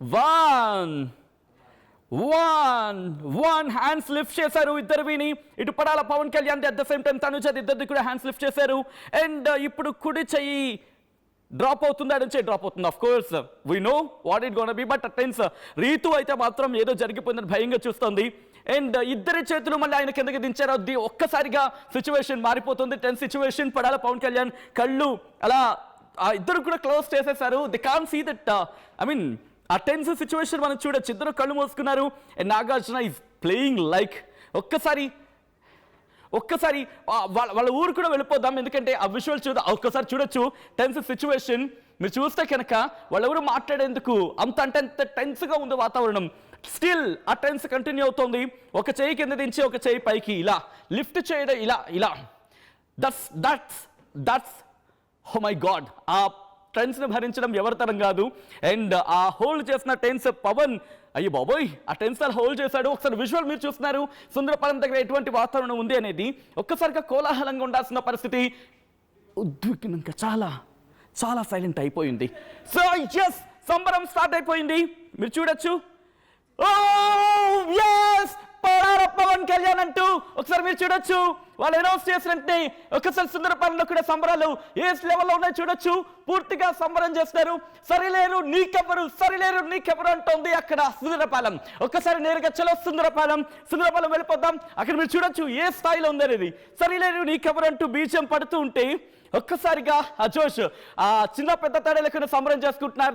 One hands lift చేశారు ఇద్దరు విని. ఇటు Padala Pawan Kalyan at the same time Tanuja ఇద్దరిది కూడా హ్యాండ్స్ లిఫ్ట్ చేశారు. అండ్ ఇప్పుడు కుడి చెయ్యి డ్రాప్ అవుతుంది, అటు నుంచి డ్రాప్ అవుతుంది. Of course we know what it gonna be, but tense Rithu అయితే మాత్రం ఏదో జరిగిపోయిందని భయంగా చూస్తుంది. అండ్ ఇద్దరి చేతులు మళ్ళీ ఆయన కిందకి దించారు. అది ఒక్కసారిగా సిచ్యువేషన్ మారిపోతుంది. Tense situation. పడాల పవన్ కళ్యాణ్ కళ్ళు అలా ఇద్దరు కూడా క్లోజ్ చేసేసారు. ది కాన్ సీ దట్ ఆ టెన్స్ సిచ్యువేషన్ మనం చూడొచ్చు. ఇద్దరు కళ్ళు మూసుకున్నారు. And Nagarjuna is playing like ఒక్కసారి వాళ్ళ ఊరు కూడా వెళ్ళిపోదాం, ఎందుకంటే ఆ విజువల్ ఒక్కసారి చూడొచ్చు. టెన్స్ సిచ్యువేషన్ మీరు చూస్తే కనుక వాళ్ళెవరు మాట్లాడేందుకు అంత టెన్స్గా ఉంది వాతావరణం. స్టిల్ ఆ టెన్స్ కంటిన్యూ అవుతుంది. ఒక చెయ్యి కింద దించి ఒక చెయ్యి పైకి ఇలా లిఫ్ట్ చేయడం, ఇలా దట్స్ ఓ మై గాడ్. ఆ టెన్స్ని భరించడం ఎవరి తరం కాదు. అండ్ ఆ హోల్డ్ చేసిన టెన్స్ పవన్, అయ్యో బాబోయ్, ఆ టెన్స్ హోల్డ్ చేశాడు. ఒకసారి విజువల్ మీరు చూస్తున్నారు. సుందరపాలెం దగ్గర ఎటువంటి వాతావరణం ఉంది అనేది. ఒక్కసారిగా కోలాహలంగా ఉండాల్సిన పరిస్థితి ఉద్విగ్నంగా చాలా సైలెంట్ అయిపోయింది. సో ఎస్, సంబరం స్టార్ట్ అయిపోయింది. మీరు చూడొచ్చు. పడాల పవన్ కళ్యాణ్ అంటూ ఒకసారి మీరు చూడొచ్చు. వాళ్ళు అనౌన్స్ చేసినట్టే ఒకసారి సుందరపాలెంలో కూడా సంబరాలు ఏ లెవెల్లో ఉన్నాయో చూడొచ్చు. పూర్తిగా సంబరం చేస్తారు. సరిలేరు నీకెవరు అంటోంది అక్కడ సుందరపాలెం. ఒక్కసారి నేరుగా చలో సుందరపాలెం వెళ్ళిపోద్దాం. అక్కడ మీరు చూడొచ్చు ఏ స్థాయిలో ఉంది అనేది. సరిలేరు నీకెవరు అంటూ బీజం పడుతూ ఉంటే ఒక్కసారిగా ఆ జోష్, ఆ చిన్న పెద్ద తేడా లేకుండా సంబరం చేసుకుంటున్నారు.